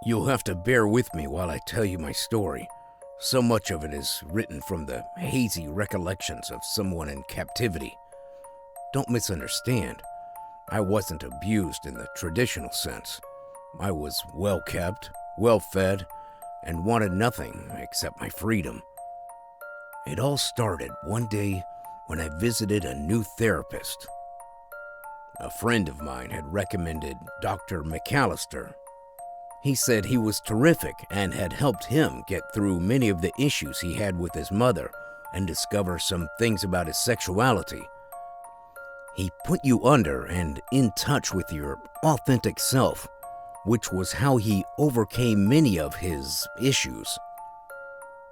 You'll have to bear with me while I tell you my story. So much of it is written from the hazy recollections of someone in captivity. Don't misunderstand. I wasn't abused in the traditional sense. I was well kept, well fed, and wanted nothing except my freedom. It all started one day when I visited a new therapist. A friend of mine had recommended Dr. McAllister. He said he was terrific and had helped him get through many of the issues he had with his mother and discover some things about his sexuality. He put you under and in touch with your authentic self, which was how he overcame many of his issues.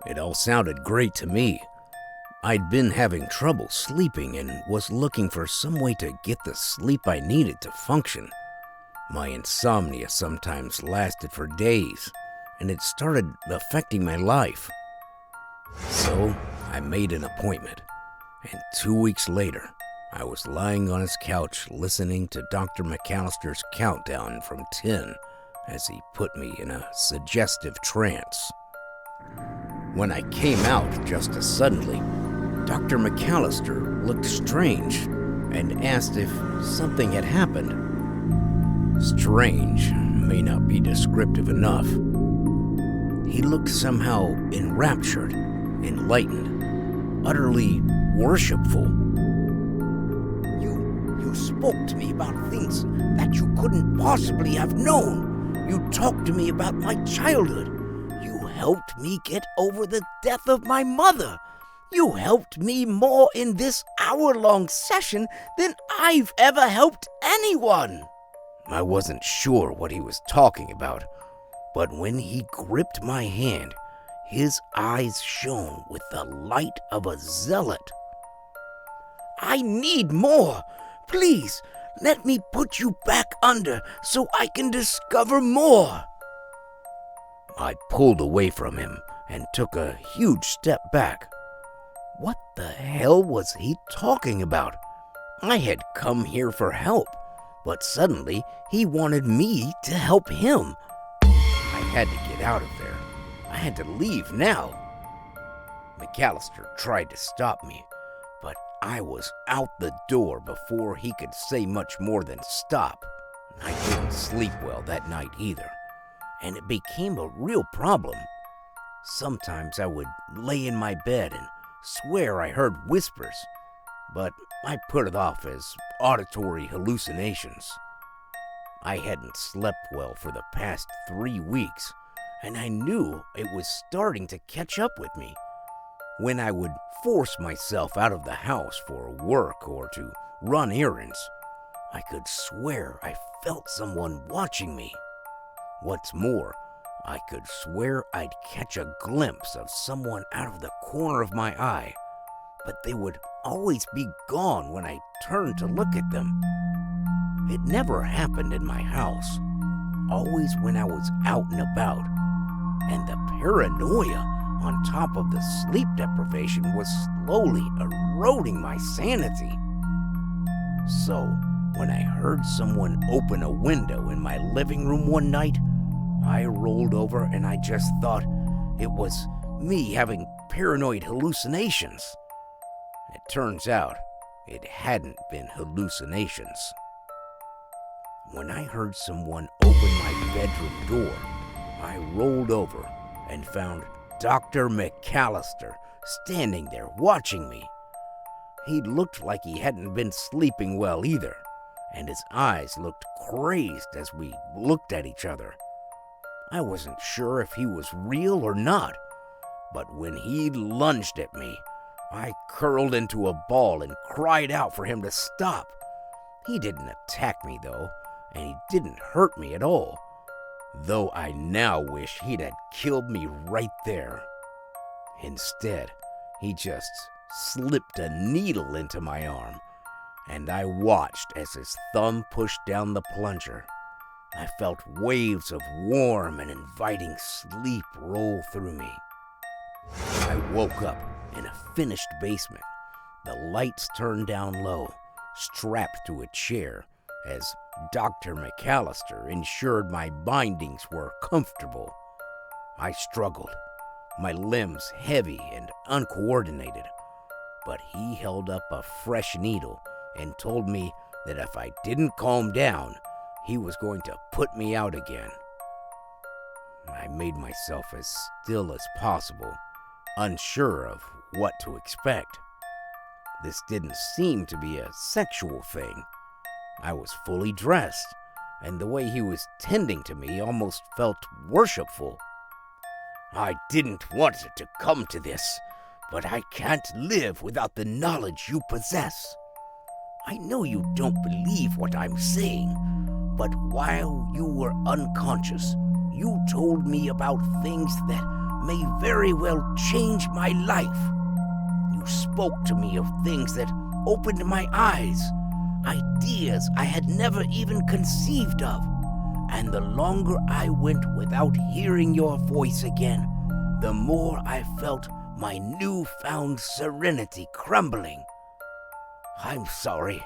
It all sounded great to me. I'd been having trouble sleeping and was looking for some way to get the sleep I needed to function. My insomnia sometimes lasted for days, and it started affecting my life. So I made an appointment, and 2 weeks later, I was lying on his couch listening to Dr. McAllister's countdown from 10 as he put me in a suggestive trance. When I came out just as suddenly, Dr. McAllister looked strange and asked if something had happened. Strange may not be descriptive enough. He looked somehow enraptured, enlightened, utterly worshipful. You spoke to me about things that you couldn't possibly have known. You talked to me about my childhood. You helped me get over the death of my mother. You helped me more in this hour-long session than I've ever helped anyone. I wasn't sure what he was talking about, but when he gripped my hand, his eyes shone with the light of a zealot. I need more. Please, let me put you back under so I can discover more. I pulled away from him and took a huge step back. What the hell was he talking about? I had come here for help, but suddenly he wanted me to help him. I had to get out of there. I had to leave now. McAllister tried to stop me, but I was out the door before he could say much more than stop. I didn't sleep well that night either, and it became a real problem. Sometimes I would lay in my bed and swear I heard whispers, but I put it off as auditory hallucinations. I hadn't slept well for the past 3 weeks, and I knew it was starting to catch up with me. When I would force myself out of the house for work or to run errands, I could swear I felt someone watching me. What's more, I could swear I'd catch a glimpse of someone out of the corner of my eye, but they would always be gone when I turned to look at them. It never happened in my house, always when I was out and about, and the paranoia on top of the sleep deprivation was slowly eroding my sanity. So, when I heard someone open a window in my living room one night, I rolled over and I just thought it was me having paranoid hallucinations. It turns out it hadn't been hallucinations. When I heard someone open my bedroom door, I rolled over and found Dr. McAllister standing there watching me. He looked like he hadn't been sleeping well either, and his eyes looked crazed as we looked at each other. I wasn't sure if he was real or not, but when he lunged at me, I curled into a ball and cried out for him to stop. He didn't attack me though, and he didn't hurt me at all, though I now wish he'd had killed me right there. Instead, he just slipped a needle into my arm, and I watched as his thumb pushed down the plunger. I felt waves of warm and inviting sleep roll through me. I woke up in a finished basement, the lights turned down low, strapped to a chair, as Dr. McAllister ensured my bindings were comfortable. I struggled, my limbs heavy and uncoordinated, but he held up a fresh needle and told me that if I didn't calm down, he was going to put me out again. I made myself as still as possible, unsure of what to expect. This didn't seem to be a sexual thing. I was fully dressed, and the way he was tending to me almost felt worshipful. I didn't want it to come to this, but I can't live without the knowledge you possess. I know you don't believe what I'm saying, but while you were unconscious, you told me about things that may very well change my life. You spoke to me of things that opened my eyes, ideas I had never even conceived of. And the longer I went without hearing your voice again, the more I felt my newfound serenity crumbling. I'm sorry.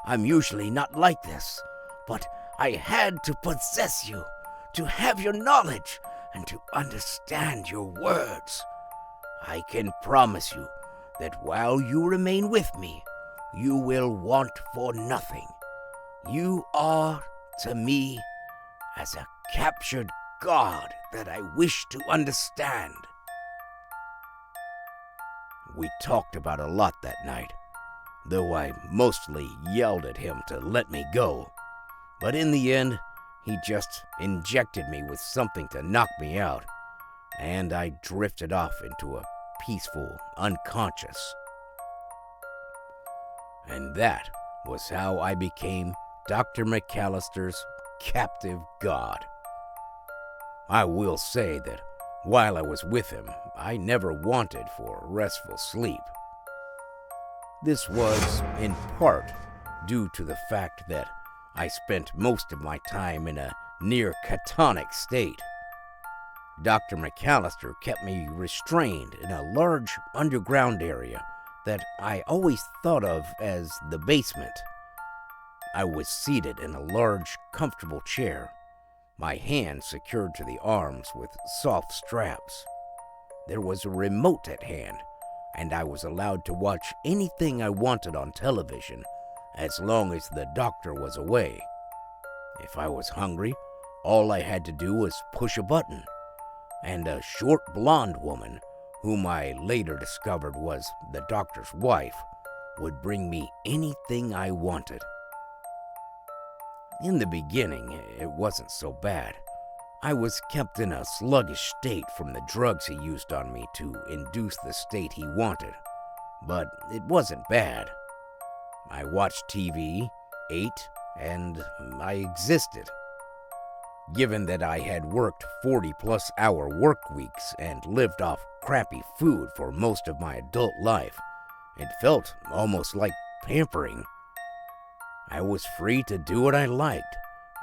I'm usually not like this, but I had to possess you, to have your knowledge, and to understand your words. I can promise you that while you remain with me, you will want for nothing. You are, to me, as a captured god that I wish to understand. We talked about a lot that night, though I mostly yelled at him to let me go. But in the end, he just injected me with something to knock me out, and I drifted off into a peaceful unconscious. And that was how I became Dr. McAllister's captive god. I will say that while I was with him, I never wanted for restful sleep. This was, in part, due to the fact that I spent most of my time in a near catatonic state. Dr. McAllister kept me restrained in a large underground area that I always thought of as the basement. I was seated in a large, comfortable chair, my hands secured to the arms with soft straps. There was a remote at hand, and I was allowed to watch anything I wanted on television as long as the doctor was away. If I was hungry, all I had to do was push a button, and a short blonde woman, whom I later discovered was the doctor's wife, would bring me anything I wanted. In the beginning, it wasn't so bad. I was kept in a sluggish state from the drugs he used on me to induce the state he wanted, but it wasn't bad. I watched TV, ate, and I existed. Given that I had worked 40-plus hour work weeks and lived off crappy food for most of my adult life, it felt almost like pampering. I was free to do what I liked,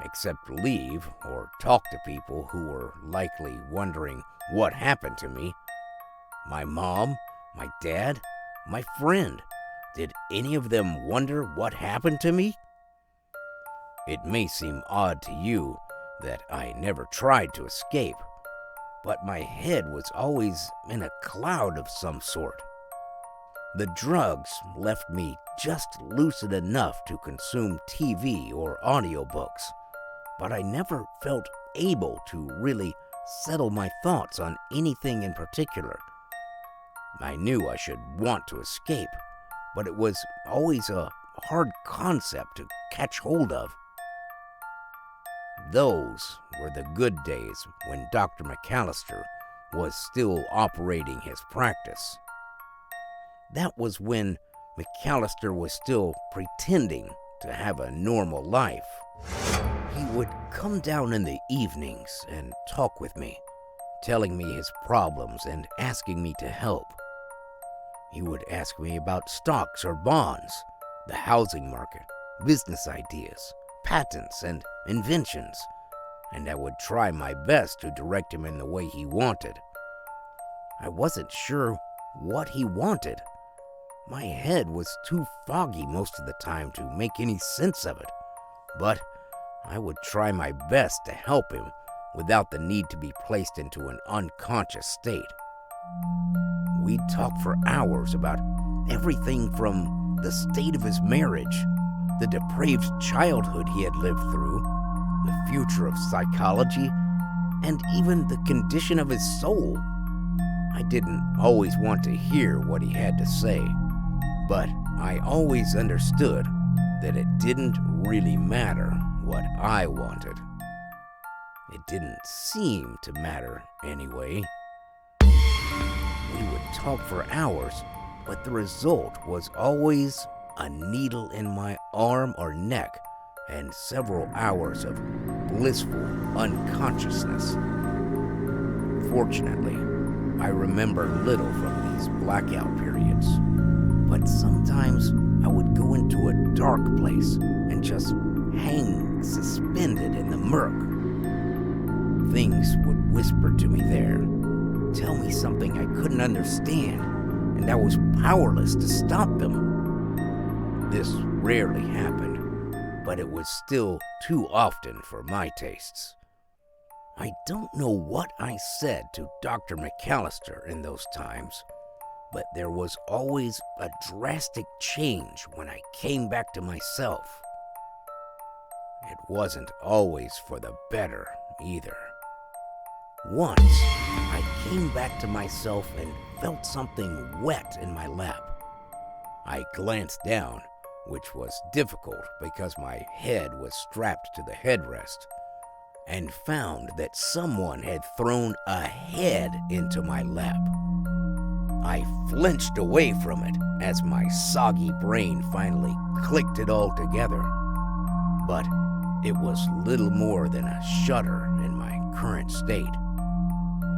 except leave or talk to people who were likely wondering what happened to me. My mom, my dad, my friend. Did any of them wonder what happened to me? It may seem odd to you that I never tried to escape, but my head was always in a cloud of some sort. The drugs left me just lucid enough to consume TV or audiobooks, but I never felt able to really settle my thoughts on anything in particular. I knew I should want to escape, but it was always a hard concept to catch hold of. Those were the good days when Dr. McAllister was still operating his practice. That was when McAllister was still pretending to have a normal life. He would come down in the evenings and talk with me, telling me his problems and asking me to help. He would ask me about stocks or bonds, the housing market, business ideas, patents, and inventions, and I would try my best to direct him in the way he wanted. I wasn't sure what he wanted. My head was too foggy most of the time to make any sense of it, but I would try my best to help him without the need to be placed into an unconscious state. We'd talk for hours about everything from the state of his marriage, the depraved childhood he had lived through, the future of psychology, and even the condition of his soul. I didn't always want to hear what he had to say, but I always understood that it didn't really matter what I wanted. It didn't seem to matter anyway. We would talk for hours, but the result was always a needle in my arm or neck and several hours of blissful unconsciousness. Fortunately, I remember little from these blackout periods, but sometimes I would go into a dark place and just hang suspended in the murk. Things would whisper to me there, tell me something I couldn't understand, and I was powerless to stop them. This rarely happened, but it was still too often for my tastes. I don't know what I said to Dr. McAllister in those times, but there was always a drastic change when I came back to myself. It wasn't always for the better either. Once, I came back to myself and felt something wet in my lap. I glanced down, which was difficult because my head was strapped to the headrest, and found that someone had thrown a head into my lap. I flinched away from it as my soggy brain finally clicked it all together. But it was little more than a shudder in my current state.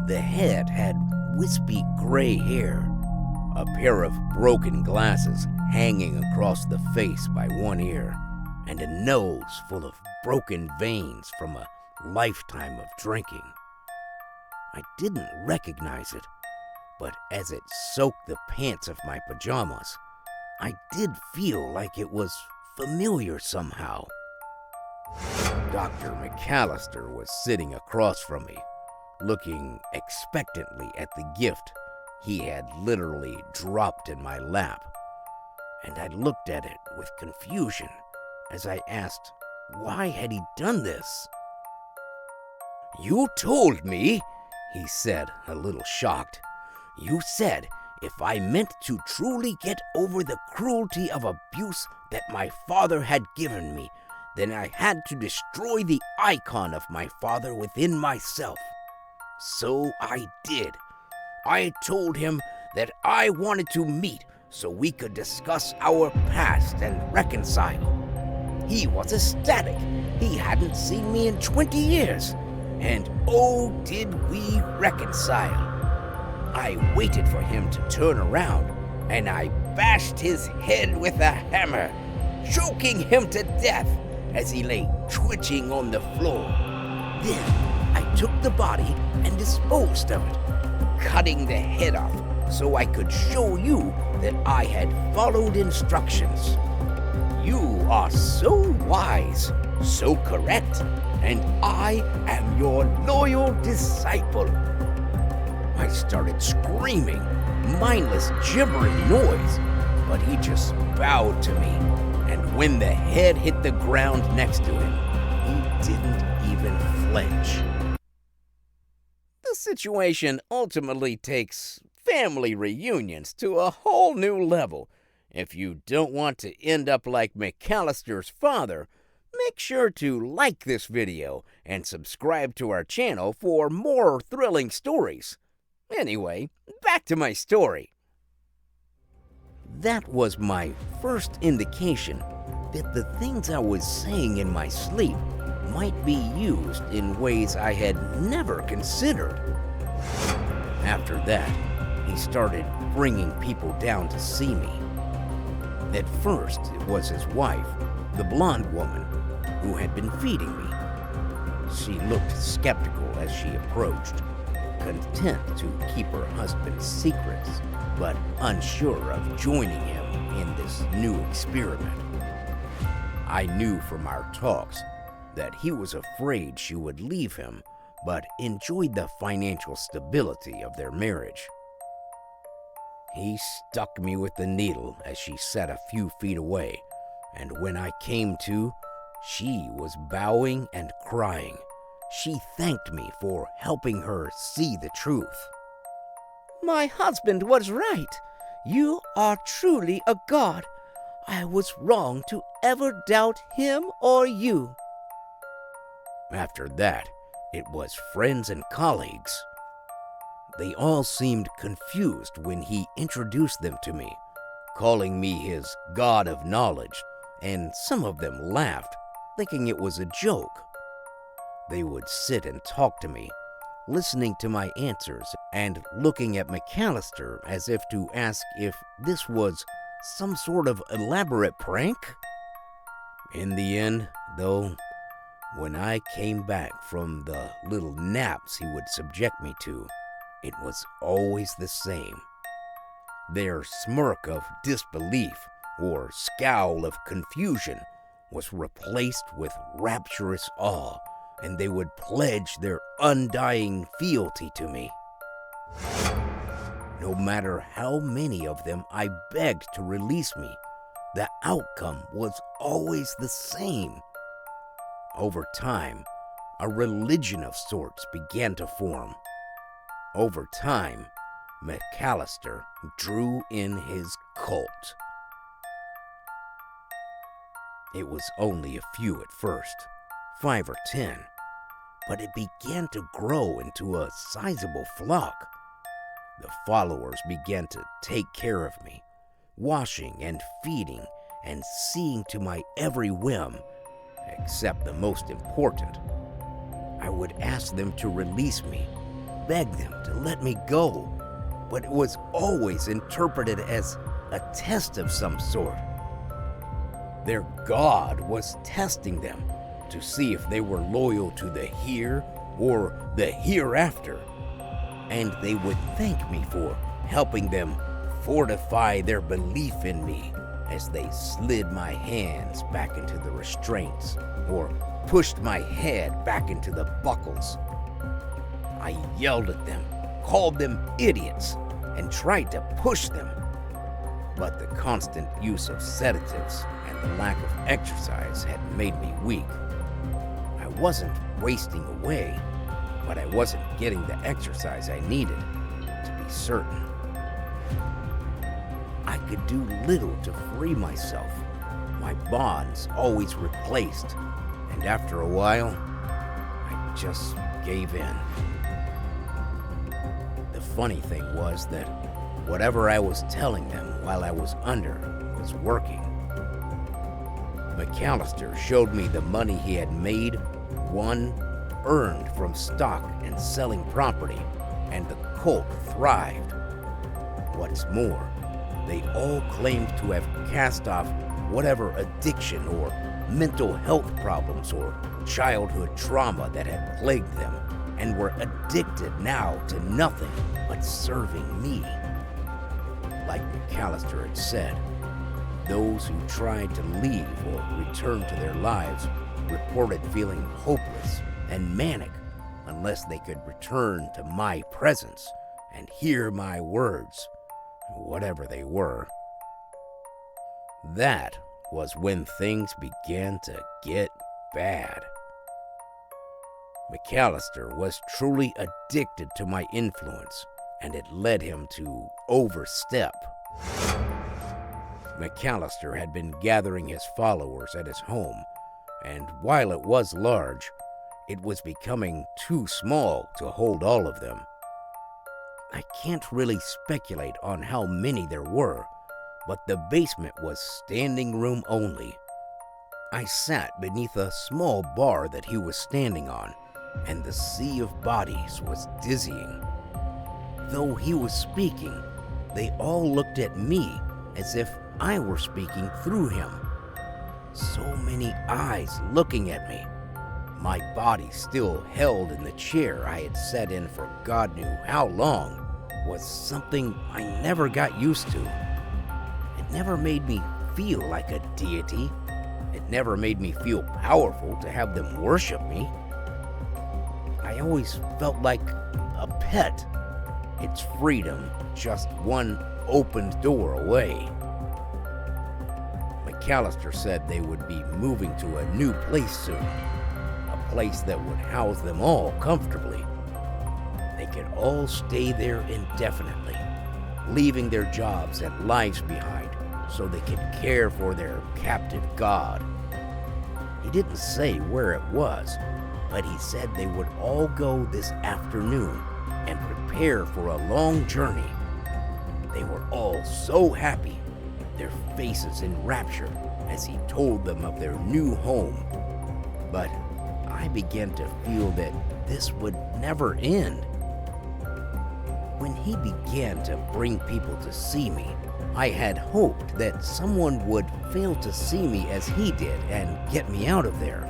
The head had wispy gray hair, a pair of broken glasses hanging across the face by one ear, and a nose full of broken veins from a lifetime of drinking. I didn't recognize it, but as it soaked the pants of my pajamas, I did feel like it was familiar somehow. Dr. McAllister was sitting across from me, looking expectantly at the gift he had literally dropped in my lap, and I looked at it with confusion as I asked, why had he done this? "You told me," he said, a little shocked. "You said if I meant to truly get over the cruelty of abuse that my father had given me, then I had to destroy the icon of my father within myself. So I did. I told him that I wanted to meet so we could discuss our past and reconcile. He was ecstatic. He hadn't seen me in 20 years. And oh, did we reconcile. I waited for him to turn around, and I bashed his head with a hammer, choking him to death as he lay twitching on the floor. Then I took the body and disposed of it, cutting the head off so I could show you that I had followed instructions. You are so wise, so correct, and I am your loyal disciple." I started screaming, mindless gibbering noise, but he just bowed to me, and when the head hit the ground next to him, he didn't even flinch. The situation ultimately takes family reunions to a whole new level. If you don't want to end up like McAllister's father, make sure to like this video and subscribe to our channel for more thrilling stories. Anyway, back to my story. That was my first indication that the things I was saying in my sleep might be used in ways I had never considered. After that, he started bringing people down to see me. At first, it was his wife, the blonde woman, who had been feeding me. She looked skeptical as she approached, content to keep her husband's secrets, but unsure of joining him in this new experiment. I knew from our talks that he was afraid she would leave him, but enjoyed the financial stability of their marriage. He stuck me with the needle as she sat a few feet away, and when I came to, she was bowing and crying. She thanked me for helping her see the truth. My husband was right. You are truly a god. I was wrong to ever doubt him or you. After that, it was friends and colleagues. They all seemed confused when he introduced them to me, calling me his god of knowledge, and some of them laughed, thinking it was a joke. They would sit and talk to me, listening to my answers and looking at McAllister as if to ask if this was some sort of elaborate prank. In the end, though, when I came back from the little naps he would subject me to, it was always the same. Their smirk of disbelief or scowl of confusion was replaced with rapturous awe, and they would pledge their undying fealty to me. No matter how many of them I begged to release me, the outcome was always the same. Over time, a religion of sorts began to form. Over time, McAllister drew in his cult. It was only a few at first, 5 or 10, but it began to grow into a sizable flock. The followers began to take care of me, washing and feeding and seeing to my every whim, except the most important. I would ask them to release me, beg them to let me go, but it was always interpreted as a test of some sort. Their God was testing them to see if they were loyal to the here or the hereafter, and they would thank me for helping them fortify their belief in me as they slid my hands back into the restraints or pushed my head back into the buckles. I yelled at them, called them idiots, and tried to push them. But the constant use of sedatives and the lack of exercise had made me weak. I wasn't wasting away, but I wasn't getting the exercise I needed, to be certain. I could do little to free myself. My bonds always replaced, and after a while, I just gave in. The funny thing was that whatever I was telling them while I was under was working. McAllister showed me the money he had made, won, earned from stock and selling property, and the cult thrived. What's more, they all claimed to have cast off whatever addiction or mental health problems or childhood trauma that had plagued them, and were addicted now to nothing but serving me. Like McAllister had said, those who tried to leave or return to their lives reported feeling hopeless and manic unless they could return to my presence and hear my words, whatever they were. That was when things began to get bad. McAllister was truly addicted to my influence, and it led him to overstep. McAllister had been gathering his followers at his home, and while it was large, it was becoming too small to hold all of them. I can't really speculate on how many there were, but the basement was standing room only. I sat beneath a small bar that he was standing on, and the sea of bodies was dizzying. Though he was speaking, they all looked at me as if I were speaking through him. So many eyes looking at me. My body still held in the chair I had sat in for God knew how long was something I never got used to. It never made me feel like a deity, It never made me feel powerful to have them worship me. I always felt like a pet. Its freedom just one opened door away. McAllister said they would be moving to a new place soon, a place that would house them all comfortably. They could all stay there indefinitely, leaving their jobs and lives behind so they could care for their captive god. He didn't say where it was, but he said they would all go this afternoon and prepare for a long journey. They were all so happy, their faces in rapture as he told them of their new home. But I began to feel that this would never end. When he began to bring people to see me, I had hoped that someone would fail to see me as he did and get me out of there.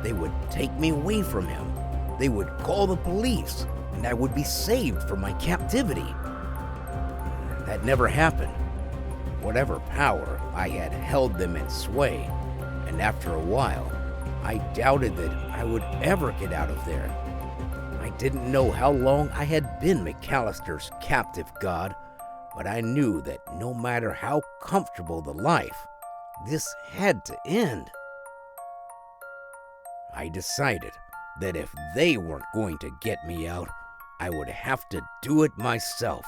They would take me away from him. They would call the police, and I would be saved from my captivity. That never happened. Whatever power, I had held them in sway, and after a while, I doubted that I would ever get out of there. I didn't know how long I had been McAllister's captive god, but I knew that no matter how comfortable the life, this had to end. I decided that if they weren't going to get me out, I would have to do it myself.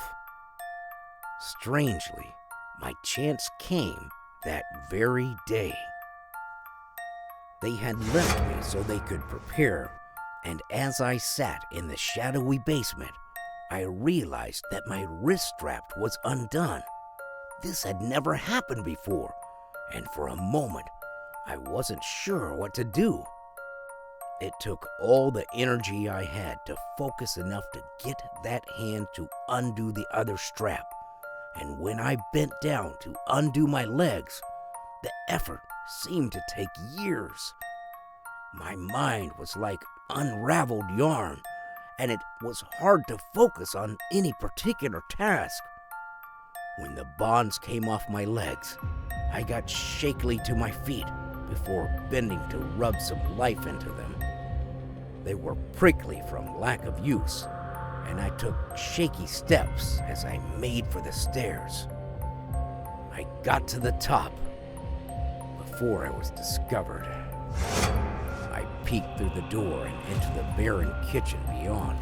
Strangely, my chance came that very day. They had left me so they could prepare, and as I sat in the shadowy basement, I realized that my wrist strap was undone. This had never happened before, and for a moment, I wasn't sure what to do. It took all the energy I had to focus enough to get that hand to undo the other strap, and when I bent down to undo my legs, the effort seemed to take years. My mind was like unraveled yarn, and it was hard to focus on any particular task. When the bonds came off my legs, I got shakily to my feet before bending to rub some life into them. They were prickly from lack of use, and I took shaky steps as I made for the stairs. I got to the top before I was discovered. I peeked through the door and into the barren kitchen beyond.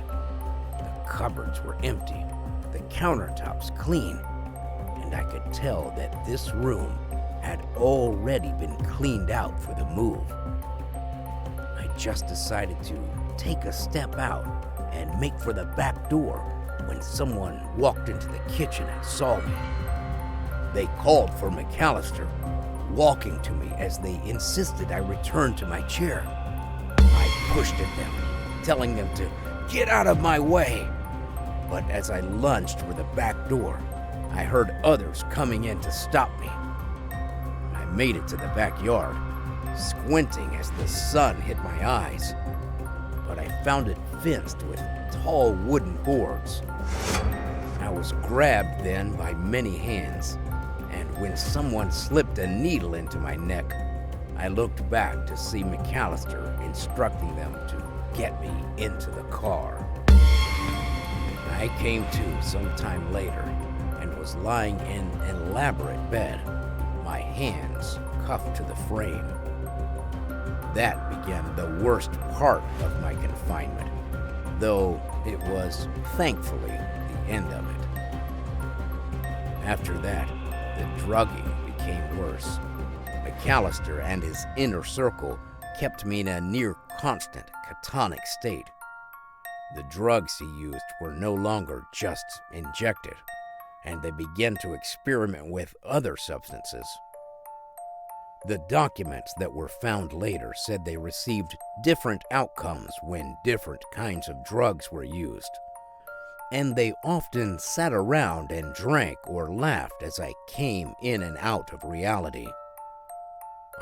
The cupboards were empty, the countertops clean, and I could tell that this room had already been cleaned out for the move. I just decided to take a step out and make for the back door when someone walked into the kitchen and saw me. They called for McAllister, walking to me as they insisted I return to my chair. I pushed at them, telling them to get out of my way. But as I lunged for the back door, I heard others coming in to stop me. I made it to the backyard, squinting as the sun hit my eyes, but I found it fenced with tall wooden boards. I was grabbed then by many hands, and when someone slipped a needle into my neck, I looked back to see McAllister instructing them to get me into the car. I came to some time later and was lying in an elaborate bed, my hands cuffed to the frame. That began the worst part of my confinement, though it was thankfully the end of it. After that, the drugging became worse. McAllister and his inner circle kept me in a near constant catonic state. The drugs he used were no longer just injected, and they began to experiment with other substances. The documents that were found later said they received different outcomes when different kinds of drugs were used, and they often sat around and drank or laughed as I came in and out of reality.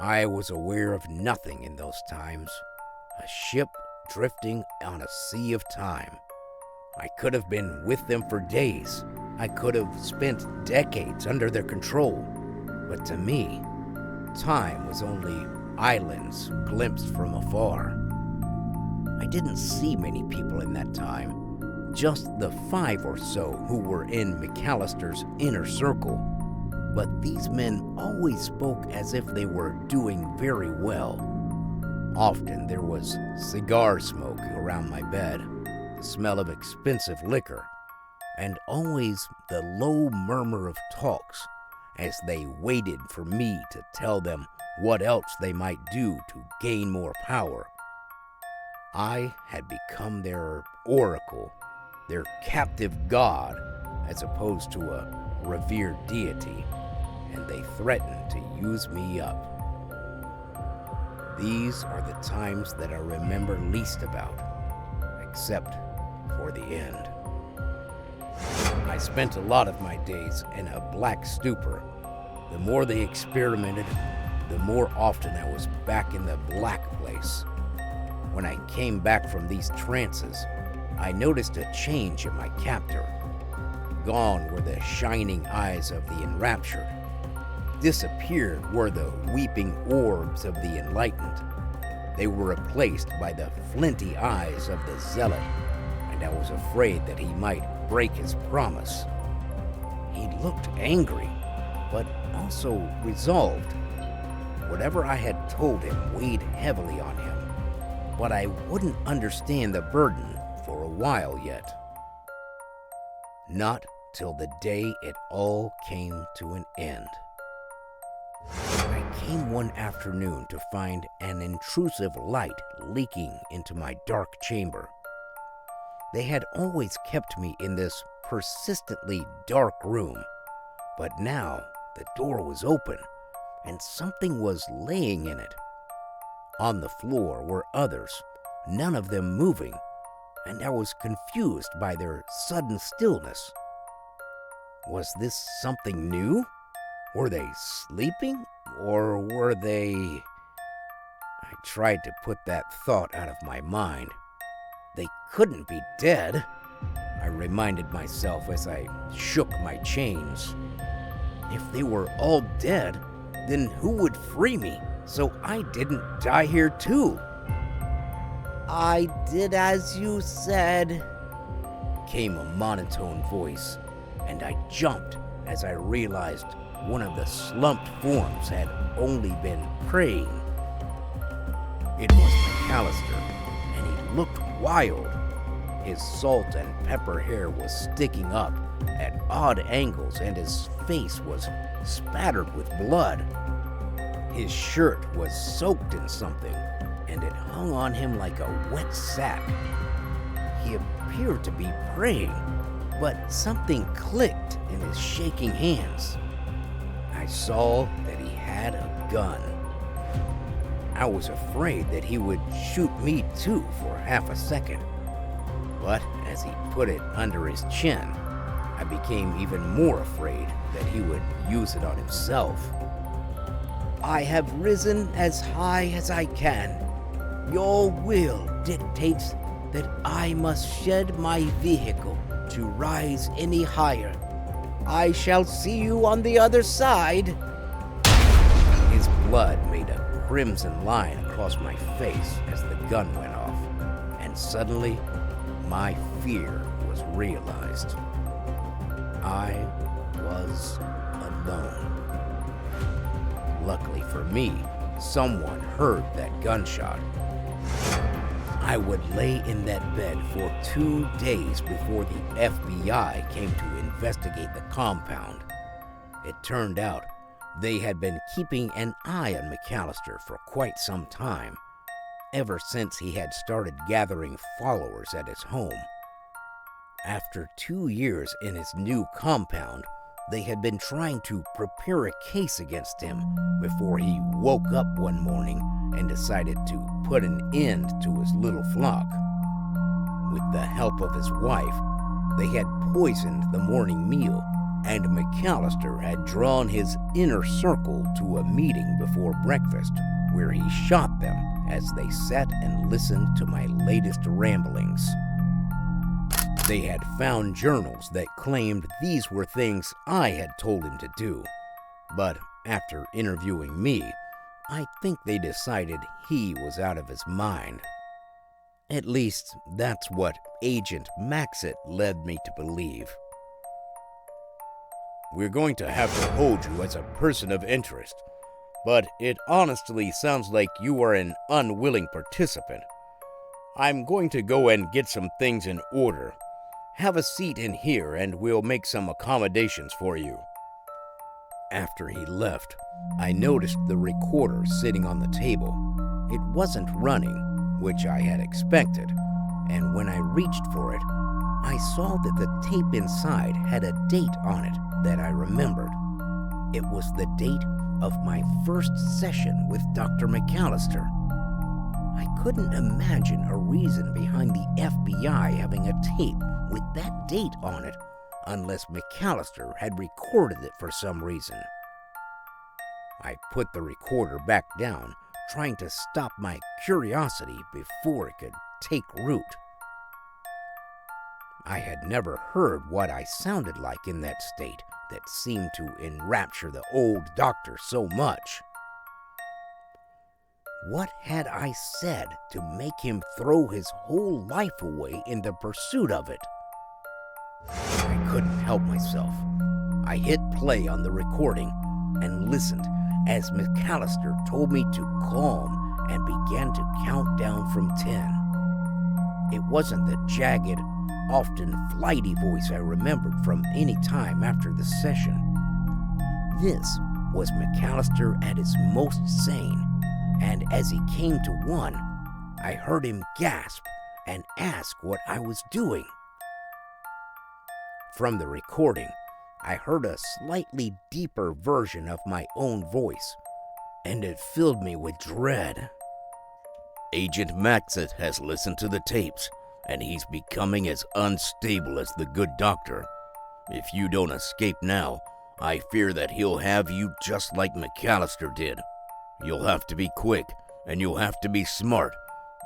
I was aware of nothing in those times, a ship drifting on a sea of time. I could have been with them for days. I could have spent decades under their control. But to me, time was only islands glimpsed from afar. I didn't see many people in that time, just the 5 or so who were in McAllister's inner circle. But these men always spoke as if they were doing very well. Often there was cigar smoke around my bed, the smell of expensive liquor, and always the low murmur of talks as they waited for me to tell them what else they might do to gain more power. I had become their oracle, their captive god, as opposed to a revered deity, and they threatened to use me up. These are the times that I remember least about, except for the end. I spent a lot of my days in a black stupor. The more they experimented, the more often I was back in the black place. When I came back from these trances, I noticed a change in my captor. Gone were the shining eyes of the enraptured. Disappeared were the weeping orbs of the enlightened. They were replaced by the flinty eyes of the zealot, and I was afraid that he might break his promise. He looked angry, but also resolved. Whatever I had told him weighed heavily on him, but I wouldn't understand the burden for a while yet. Not till the day it all came to an end. I came one afternoon to find an intrusive light leaking into my dark chamber. They had always kept me in this persistently dark room, but now the door was open and something was laying in it. On the floor were others, none of them moving, and I was confused by their sudden stillness. Was this something new? Were they sleeping, or were they... I tried to put that thought out of my mind. They couldn't be dead, I reminded myself as I shook my chains. If they were all dead, then who would free me so I didn't die here too? I did as you said, came a monotone voice, and I jumped as I realized one of the slumped forms had only been praying. It was McAllister, and he looked wild. His salt and pepper hair was sticking up at odd angles, and his face was spattered with blood. His shirt was soaked in something, and it hung on him like a wet sack. He appeared to be praying, but something clicked in his shaking hands. I saw that he had a gun. I was afraid that he would shoot me too for half a second, but as he put it under his chin, I became even more afraid that he would use it on himself. I have risen as high as I can. Your will dictates that I must shed my vehicle to rise any higher. I shall see you on the other side. His blood made a crimson line across my face as the gun went off, and suddenly my fear was realized. I was alone. Luckily for me, someone heard that gunshot. I would lay in that bed for 2 days before the FBI came to investigate the compound. It turned out they had been keeping an eye on McAllister for quite some time, ever since he had started gathering followers at his home. After 2 years in his new compound, they had been trying to prepare a case against him before he woke up one morning and decided to put an end to his little flock. With the help of his wife, they had poisoned the morning meal, and McAllister had drawn his inner circle to a meeting before breakfast, where he shot them as they sat and listened to my latest ramblings. They had found journals that claimed these were things I had told him to do, but after interviewing me, I think they decided he was out of his mind. At least, that's what Agent Maxit led me to believe. We're going to have to hold you as a person of interest, but it honestly sounds like you are an unwilling participant. I'm going to go and get some things in order. Have a seat in here and we'll make some accommodations for you. After he left, I noticed the recorder sitting on the table. It wasn't running, which I had expected, and when I reached for it, I saw that the tape inside had a date on it that I remembered. It was the date of my first session with Dr. McAllister. I couldn't imagine a reason behind the FBI having a tape with that date on it unless McAllister had recorded it for some reason. I put the recorder back down, trying to stop my curiosity before it could take root. I had never heard what I sounded like in that state that seemed to enrapture the old doctor so much. What had I said to make him throw his whole life away in the pursuit of it? I couldn't help myself. I hit play on the recording and listened as McAllister told me to calm and began to count down from 10. It wasn't the jagged, often flighty voice I remembered from any time after the session. This was McAllister at his most sane, and as he came to 1, I heard him gasp and ask what I was doing. From the recording, I heard a slightly deeper version of my own voice, and it filled me with dread. Agent Maxit has listened to the tapes, and he's becoming as unstable as the good doctor. If you don't escape now, I fear that he'll have you just like McAllister did. You'll have to be quick, and you'll have to be smart,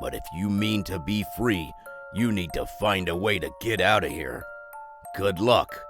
but if you mean to be free, you need to find a way to get out of here. Good luck.